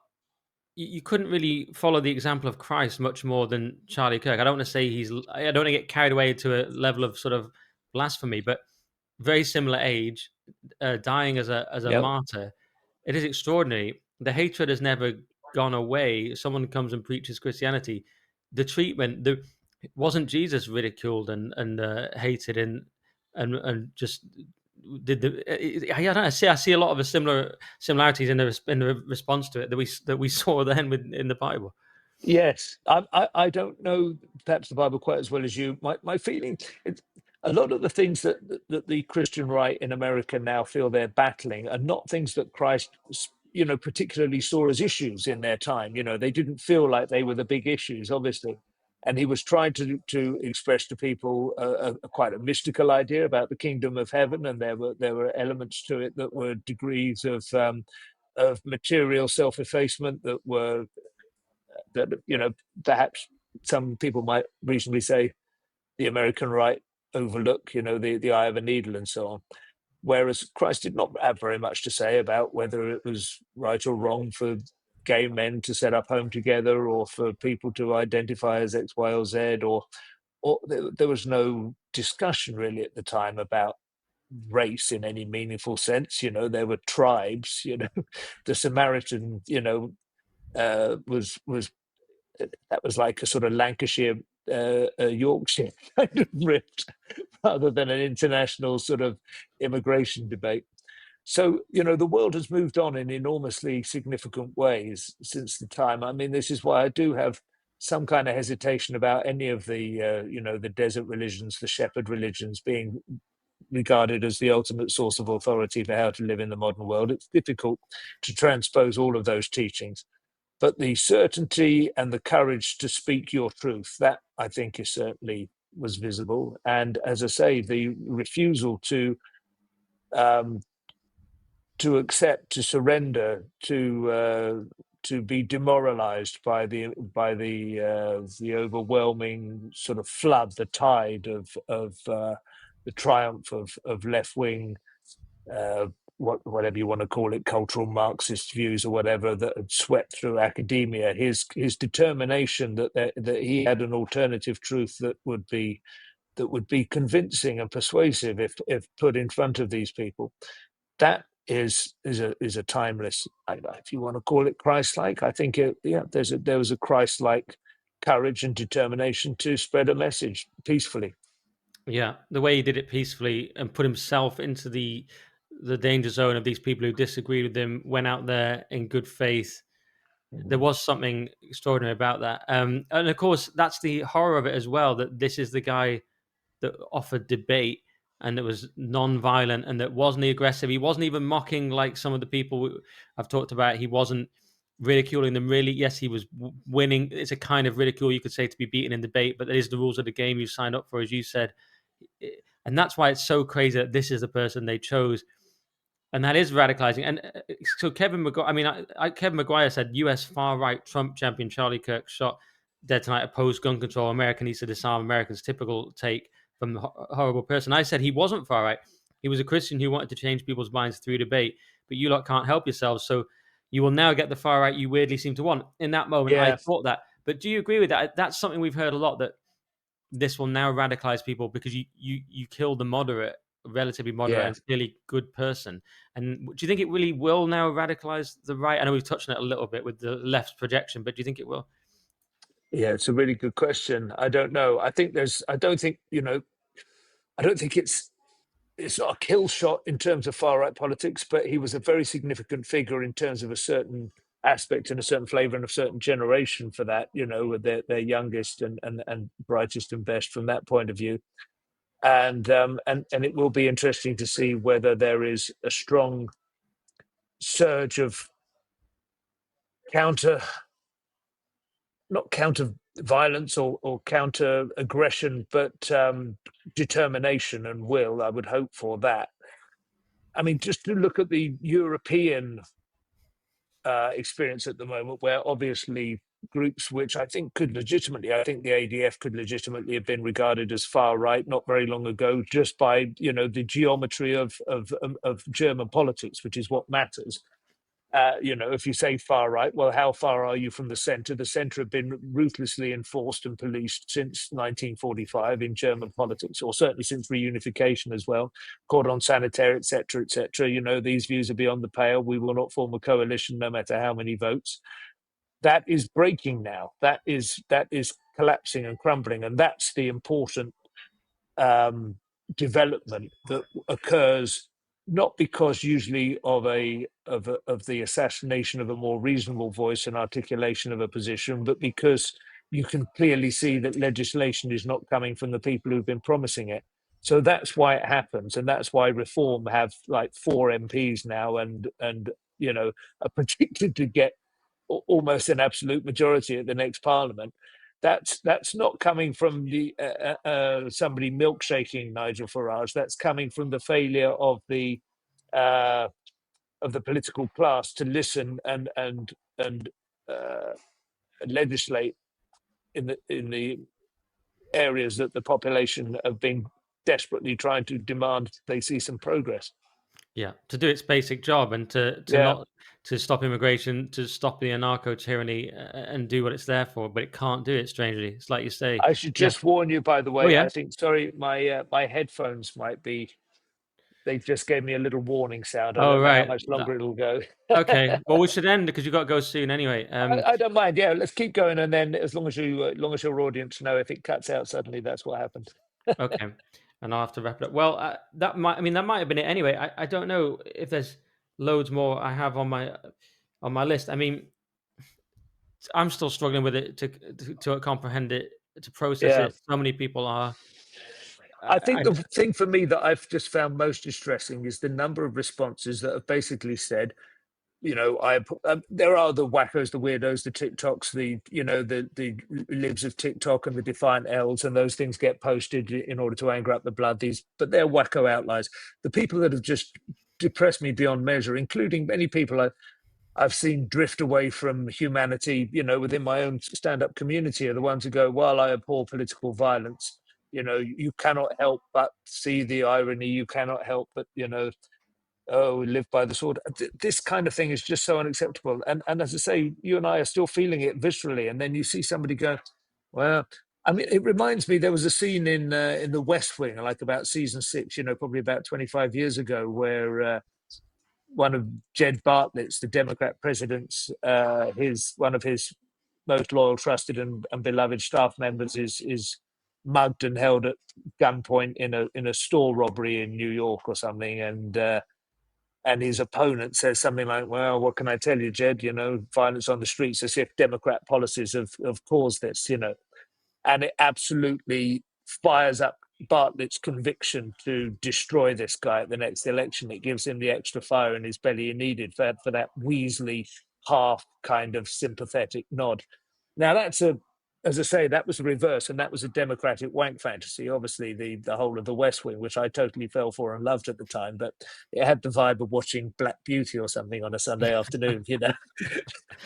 you couldn't really follow the example of Christ much more than Charlie Kirk. I don't want to say I don't want to get carried away to a level of sort of blasphemy, but very similar age, dying as a Yep. martyr. It is extraordinary. The hatred has never gone away. Someone comes and preaches Christianity. The treatment, wasn't Jesus ridiculed and hated and just did I don't know, I see a lot of the similarities in the response to it that we saw then in the Bible. Yes, I don't know perhaps the Bible quite as well as you. My feeling, a lot of the things that the Christian right in America now feel they're battling are not things that Christ, particularly saw as issues in their time. They didn't feel like they were the big issues, obviously. and he was trying to express to people quite a mystical idea about the kingdom of heaven, and there were elements to it that were degrees of material self-effacement that perhaps some people might reasonably say the American right overlook, the eye of a needle and so on. Whereas Christ did not have very much to say about whether it was right or wrong for gay men to set up home together, or for people to identify as X, Y, or Z, or there was no discussion really at the time about race in any meaningful sense. There were tribes. The Samaritan, was that was like a sort of Lancashire, Yorkshire kind of rift, rather than an international sort of immigration debate. So, the world has moved on in enormously significant ways since the time. I mean, this is why I do have some kind of hesitation about any of the desert religions, the shepherd religions, being regarded as the ultimate source of authority for how to live in the modern world. It's difficult to transpose all of those teachings. But the certainty and the courage to speak your truth, that I think is certainly was visible. And as I say, the refusal um, to accept, to surrender, to be demoralized by the overwhelming sort of flood, the tide of the triumph of left wing, uh, whatever you want to call it, cultural Marxist views or whatever, that had swept through academia. His determination that he had an alternative truth that would be convincing and persuasive if put in front of these people. That is a timeless, if you want to call it Christ-like. I think there was a Christ-like courage and determination to spread a message peacefully. Yeah, the way he did it peacefully and put himself into the danger zone of these people who disagreed with him, went out there in good faith. There was something extraordinary about that. And of course, that's the horror of it as well, that this is the guy that offered debate and that was non-violent and that wasn't aggressive. He wasn't even mocking like some of the people I've talked about. He wasn't ridiculing them really. Yes, he was winning. It's a kind of ridicule, you could say, to be beaten in debate, but that is the rules of the game you signed up for, as you said. And that's why it's so crazy that this is the person they chose. And that is radicalizing. And so Kevin Maguire, Kevin Maguire said US far right Trump champion Charlie Kirk shot dead tonight, opposed gun control. America needs to disarm Americans. Typical take from the horrible person. I said he wasn't far right. He was a Christian who wanted to change people's minds through debate. But you lot can't help yourselves. So you will now get the far right you weirdly seem to want. In that moment, I Yeah, thought that. But do you agree with that? That's something we've heard a lot, that this will now radicalize people because you kill the moderate, relatively moderate yeah, and clearly good person. And do you think it really will now radicalize the right? I know we've touched on it a little bit with the left's projection, but do you think it will? yeah. It's a really good question. I don't know. I don't think it's not a kill shot in terms of far right politics, but he was a very significant figure in terms of a certain aspect and a certain flavor and a certain generation for that, with their youngest and brightest and best from that point of view. And it will be interesting to see whether there is a strong surge of counter, not counter violence or counter aggression, but determination and will. I would hope for that. I mean, just to look at the European experience at the moment, where obviously groups which I think I think the ADF could legitimately have been regarded as far right not very long ago, just by the geometry of German politics, which is what matters. If you say far right, well, how far are you from the center? The center have been ruthlessly enforced and policed since 1945 in German politics, or certainly since reunification as well. Cordon sanitaire, etc., etc. These views are beyond the pale. We will not form a coalition, no matter how many votes. That is breaking now. That is collapsing and crumbling, and that's the important um, development that occurs not because usually of the assassination of a more reasonable voice and articulation of a position, but because you can clearly see that legislation is not coming from the people who've been promising it. So that's why it happens, and that's why Reform have like 4 MPs now, and are predicted to get almost an absolute majority at the next Parliament. that's not coming from the somebody milkshaking Nigel Farage. That's coming from the failure uh, of the political class to listen and uh, legislate in the areas that the population have been desperately trying to demand they see some progress. Yeah, to do its basic job and to Yeah, not to stop immigration, to stop the anarcho tyranny, and do what it's there for, but it can't do it. Strangely, it's like you say. I should Yeah. just warn you, by the Oh way. yeah. I think, sorry, my headphones might be. They just gave me a little warning sound. I Oh don't know how right. much longer it'll go. Okay. Well, we should end because you've got to go soon anyway. I don't mind. Yeah, let's keep going, and then as long as your audience know if it cuts out suddenly, that's what happened. Okay. And I'll have to wrap it up. Well, that might. I mean, that might have been it anyway. I don't know if there's loads more I have on my list. I mean, I'm still struggling with it to comprehend it, to process Yeah, it. So many people are. I think I the thing for me that I've just found most distressing is the number of responses that have basically said, there are the wackos, the weirdos, the TikToks, the libs of TikTok and the defiant L's, and those things get posted in order to anger up the blood. But they're wacko outliers. The people that have just depressed me beyond measure, including many people I've seen drift away from humanity, within my own stand-up community, are the ones who go, "While I abhor political violence, you cannot help but see the irony. You cannot help but, oh, we live by the sword." This kind of thing is just so unacceptable. And as I say, you and I are still feeling it viscerally. And then you see somebody go, well, I mean, it reminds me there was a scene in The West Wing, like about season 6, probably about 25 years ago, where one of Jed Bartlett's, the Democrat president's, his one of his most loyal, trusted, and beloved staff members is mugged and held at gunpoint in a store robbery in New York or something, and his opponent says something like, "Well, what can I tell you, Jed? Violence on the streets, as if Democrat policies have caused this, and it absolutely fires up Bartlett's conviction to destroy this guy at the next election. It gives him the extra fire in his belly he needed for that Weasley half kind of sympathetic nod. Now as I say, that was the reverse, and that was a Democratic wank fantasy. Obviously, the whole of the West Wing, which I totally fell for and loved at the time, but it had the vibe of watching Black Beauty or something on a Sunday afternoon.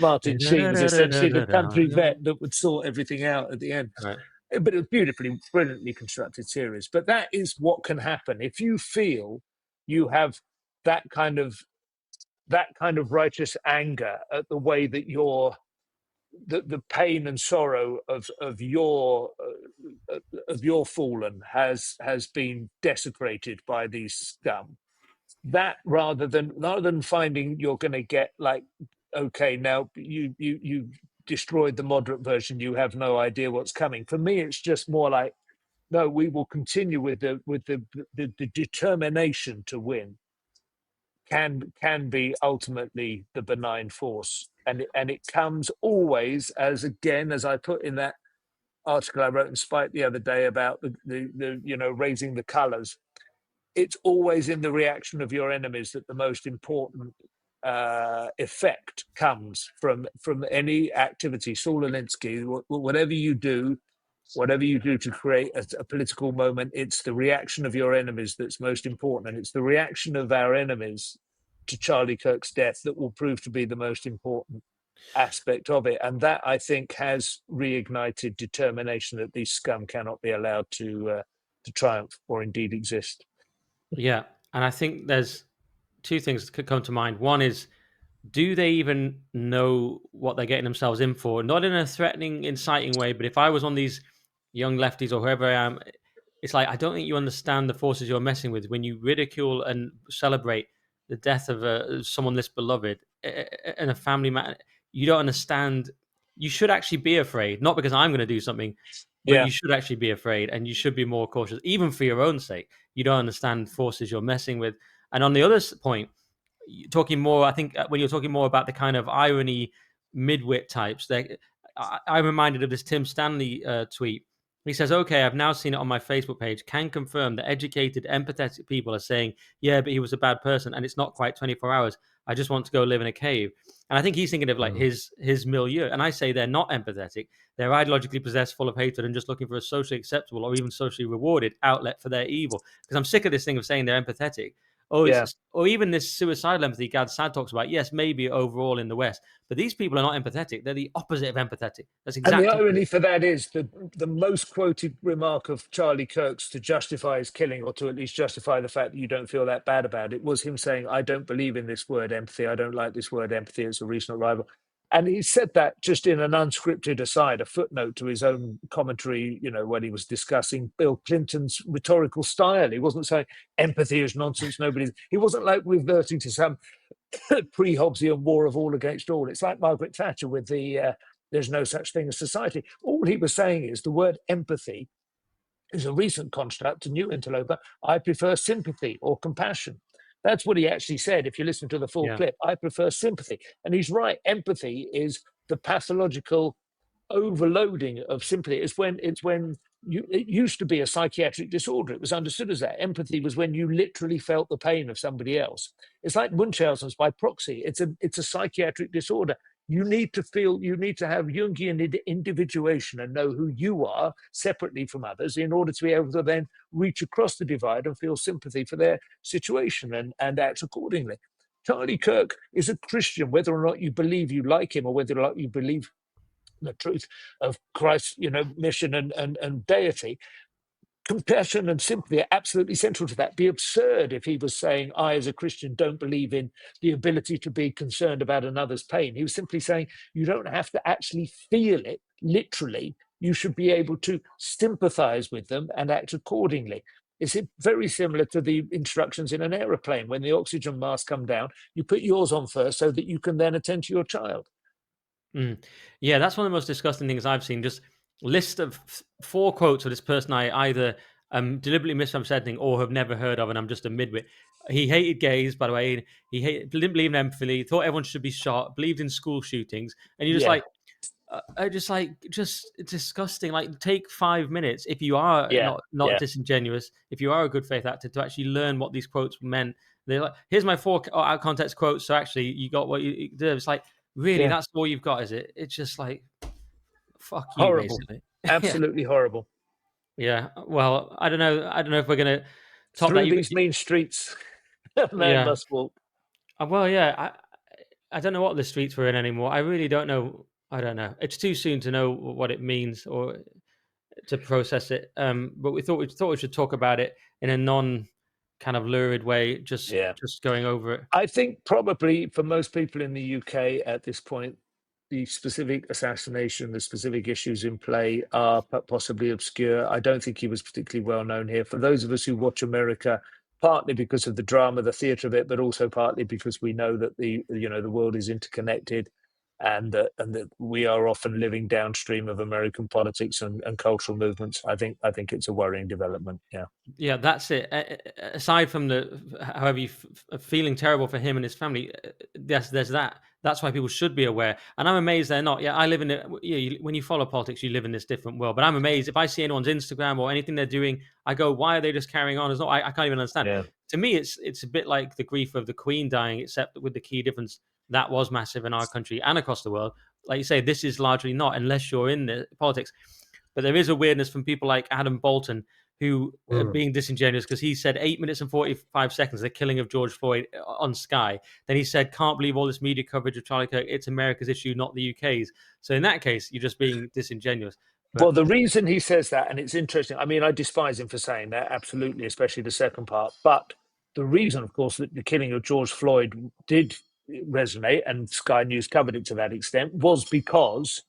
Martin Sheen was essentially the country vet that would sort everything out at the end. right. But it was beautifully, brilliantly constructed series. But that is what can happen if you feel you have that kind of righteous anger at the way that the pain and sorrow of your fallen has been desecrated by these scum. That rather than finding you're going to get like, okay, now you destroyed the moderate version, you have no idea what's coming. For me, it's just more like, no, we will continue with the determination to win can be ultimately the benign force, and it comes always, as again, as I put in that article I wrote in Spite the other day about the raising the colours. It's always in the reaction of your enemies that the most important effect comes from any activity. Saul Alinsky, whatever you do to create a political moment, it's the reaction of your enemies that's most important. And it's the reaction of our enemies to Charlie Kirk's death that will prove to be the most important aspect of it. And that, I think, has reignited determination that these scum cannot be allowed to triumph or indeed exist. Yeah, and I think there's two things that could come to mind. One is, do they even know what they're getting themselves in for? Not in a threatening, inciting way, but if I was on these young lefties or whoever I am, it's like, I don't think you understand the forces you're messing with when you ridicule and celebrate the death of someone this beloved and a family man. You don't understand. You should actually be afraid, not because I'm going to do something, but Yeah, you should actually be afraid, and you should be more cautious, even for your own sake. You don't understand forces you're messing with. And on the other point, talking more, I think when you're talking more about the kind of irony midwit types, I'm reminded of this Tim Stanley tweet. He says, "Okay, I've now seen it on my Facebook page. Can confirm that educated, empathetic people are saying, yeah, but he was a bad person, and it's not quite 24 hours. I just want to go live in a cave. And I think he's thinking of like Mm. his milieu. And I say they're not empathetic. They're ideologically possessed, full of hatred, and just looking for a socially acceptable or even socially rewarded outlet for their evil. Because I'm sick of this thing of saying they're empathetic. Oh, Yeah. or even this suicidal empathy Gad Sad talks about. Yes, maybe overall in the West, but these people are not empathetic. They're the opposite of empathetic. That's And the exact irony opposite. for that is the most quoted remark of Charlie Kirk's to justify his killing, or to at least justify the fact that you don't feel that bad about it, was him saying, "I don't believe in this word empathy. I don't like this word empathy. It's a recent arrival." And he said that just in an unscripted aside, a footnote to his own commentary, when he was discussing Bill Clinton's rhetorical style. He wasn't saying empathy is nonsense. He wasn't like reverting to some pre-Hobbesian war of all against all. It's like Margaret Thatcher with the there's no such thing as society. All he was saying is the word empathy is a recent construct, a new interloper. I prefer sympathy or compassion. That's what he actually said. If you listen to the full Yeah. clip, I prefer sympathy. And he's right. Empathy is the pathological overloading of sympathy. It's when it used to be a psychiatric disorder. It was understood as that. Empathy was when you literally felt the pain of somebody else. It's like Munchausen's by proxy. It's a psychiatric disorder. You need to feel, you need to have Jungian individuation and know who you are separately from others in order to be able to then reach across the divide and feel sympathy for their situation and act accordingly. Charlie Kirk is a Christian, whether or not you like him, or whether or not you believe the truth of Christ's, mission and deity. Compassion and sympathy are absolutely central to that. Be absurd if he was saying, I, as a Christian, don't believe in the ability to be concerned about another's pain. He was simply saying, you don't have to actually feel it literally. You should be able to sympathize with them and act accordingly. It's very similar to the instructions in an aeroplane. When the oxygen masks come down, you put yours on first so that you can then attend to your child. Mm. Yeah, that's one of the most disgusting things I've seen. Just list of four quotes of this person I either deliberately misrepresenting or have never heard of, and I'm just a midwit. He hated gays, by the way. Didn't believe in empathy. Thought everyone should be shot. Believed in school shootings, and you're just Yeah, like, just disgusting. Like, take 5 minutes if you are yeah, not yeah, disingenuous. If you are a good faith actor, to actually learn what these quotes meant. They're like, here's my four out of context quotes. So actually, you got what you deserve. It's like, really, yeah. that's all you've got, is it? It's just like, fuck you, Horrible. basically. Yeah, Absolutely horrible. yeah. Well, I don't know. I don't know if we're gonna top that. Through these mean streets, a man Yeah. must walk. Well, yeah. I don't know what the streets we're in anymore. I really don't know. I don't know. It's too soon to know what it means or to process it. But we thought we should talk about it in a non kind of lurid way, Yeah. just going over it. I think probably for most people in the UK at this point, the specific assassination, the specific issues in play are possibly obscure. I don't think he was particularly well known here. For those of us who watch America, partly because of the drama, the theatre of it, but also partly because we know that the world is interconnected, and that we are often living downstream of American politics and cultural movements. I think it's a worrying development. Yeah. Yeah, that's it. Aside from the, however you feeling terrible for him and his family, there's that. That's why people should be aware. And I'm amazed they're not. Yeah, I live in it. Yeah, when you follow politics, you live in this different world. But I'm amazed if I see anyone's Instagram or anything they're doing, I go, why are they just carrying on? As not, I can't even understand. Yeah. To me, it's a bit like the grief of the Queen dying, except with the key difference that was massive in our country and across the world. Like you say, this is largely not, unless you're in the politics. But there is a weirdness from people like Adam Bolton, who are Mm. being disingenuous because he said 8 minutes and 45 seconds, the killing of George Floyd on Sky. Then he said, can't believe all this media coverage of Charlie Kirk. It's America's issue, not the UK's. So in that case, you're just being disingenuous. Well, But the reason he says that, and it's interesting, I mean, I despise him for saying that, absolutely, especially the second part. But the reason, of course, that the killing of George Floyd did resonate, and Sky News covered it to that extent, was because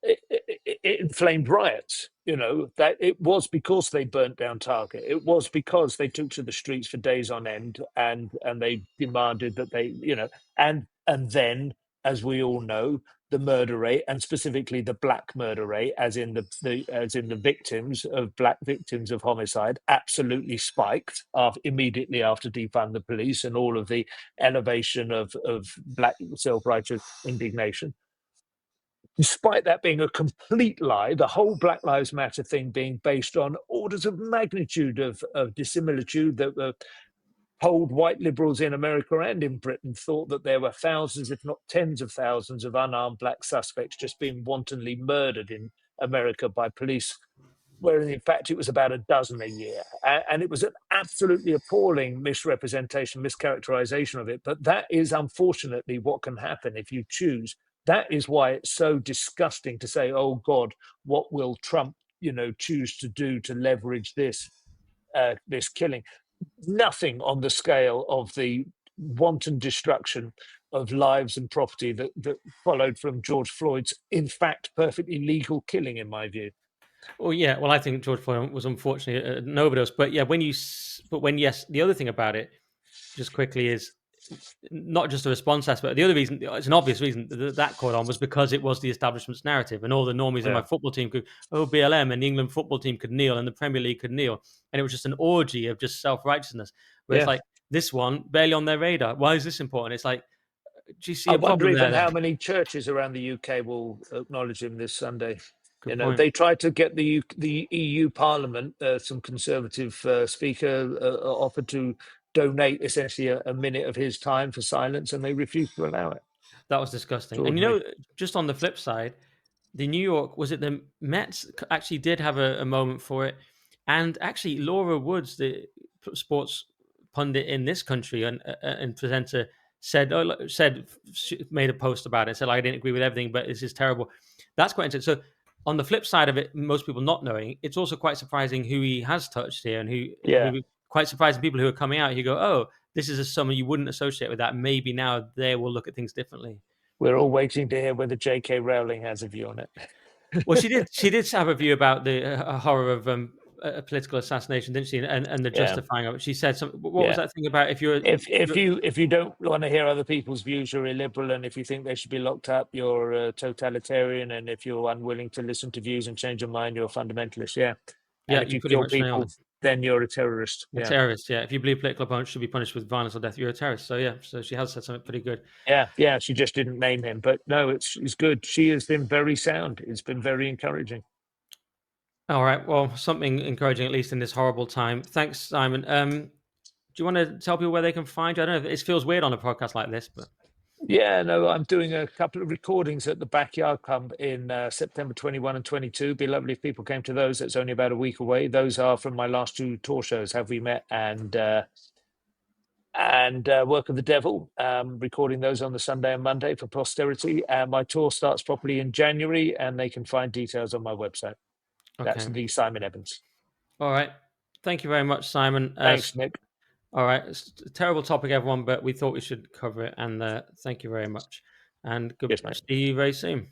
it inflamed riots. That it was because they burnt down Target. It was because they took to the streets for days on end, and they demanded that and then, as we all know, the murder rate, and specifically the black murder rate, as in the black victims of homicide, absolutely spiked immediately after defund the police and all of the elevation of black self-righteous indignation. Despite that being a complete lie, the whole Black Lives Matter thing being based on orders of magnitude of dissimilitude, that polled white liberals in America and in Britain thought that there were thousands, if not tens of thousands, of unarmed black suspects just being wantonly murdered in America by police, whereas in fact it was about a dozen a year. And it was an absolutely appalling misrepresentation, mischaracterization of it. But that is unfortunately what can happen if you choose. That is why it's so disgusting to say, oh God, what will Trump, choose to do to leverage this killing? Nothing on the scale of the wanton destruction of lives and property that followed from George Floyd's, in fact, perfectly legal killing, in my view. Well, yeah. Well, I think George Floyd was unfortunately an overdose. But yeah, yes, the other thing about it, just quickly, is not just a response aspect. The other reason, it's an obvious reason that caught on was because it was the establishment's narrative, and all the normies in my Yeah, football team could, BLM, and the England football team could kneel, and the Premier League could kneel, and it was just an orgy of just self righteousness. Where it's yeah. like this one barely on their radar. Why is this important? It's like, do you see I a wonder problem there? even how Then many churches around the UK will acknowledge him this Sunday. good point. They tried to get the EU Parliament, some Conservative speaker offered to donate essentially a minute of his time for silence, and they refused to allow it. That was disgusting. And Extraordinary. just on the flip side, the New York, was it the Mets actually did have a moment for it, and actually Laura Woods, the sports pundit in this country and presenter, said made a post about it. Said I didn't agree with everything, but this is terrible. That's quite interesting. So on the flip side of it, most people not knowing, it's also quite surprising who he has touched here, and Yeah, who quite surprising people who are coming out. You go, oh, this is someone you wouldn't associate with that. Maybe now they will look at things differently. we're all waiting to hear whether J.K. Rowling has a view on it. Well, she did. She did have a view about the horror of political assassination, didn't she? And the Yeah, justifying of it. She said something. What was yeah. that thing about? If you don't want to hear other people's views, you're illiberal, and if you think they should be locked up, you're totalitarian, and if you're unwilling to listen to views and change your mind, you're a fundamentalist. Yeah, and Yeah, if you you pretty kill much nailed it. people, then you're a terrorist. A Yeah, terrorist. Yeah, if you believe political opponents should be punished with violence or death, you're a terrorist. So yeah, so she has said something pretty good. yeah, yeah. She just didn't name him, but no, it's good. She has been very sound. It's been very encouraging. All right. Well, something encouraging at least in this horrible time. Thanks, Simon. Do you want to tell people where they can find you? I don't know. It feels weird on a podcast like this, but Yeah, no, I'm doing a couple of recordings at the Backyard Club in September 21 and 22. Be lovely if people came to those. It's only about a week away. Those are from my last two tour shows, Have We Met and Work of the Devil. Recording those on the Sunday and Monday for posterity. And my tour starts properly in January, and they can find details on my website. That's okay. the Simon Evans. All right. Thank you very much, Simon. Thanks, Nick. All right. It's a terrible topic, everyone, but we thought we should cover it. And thank you very much. And good. Yes, mate. See you very soon.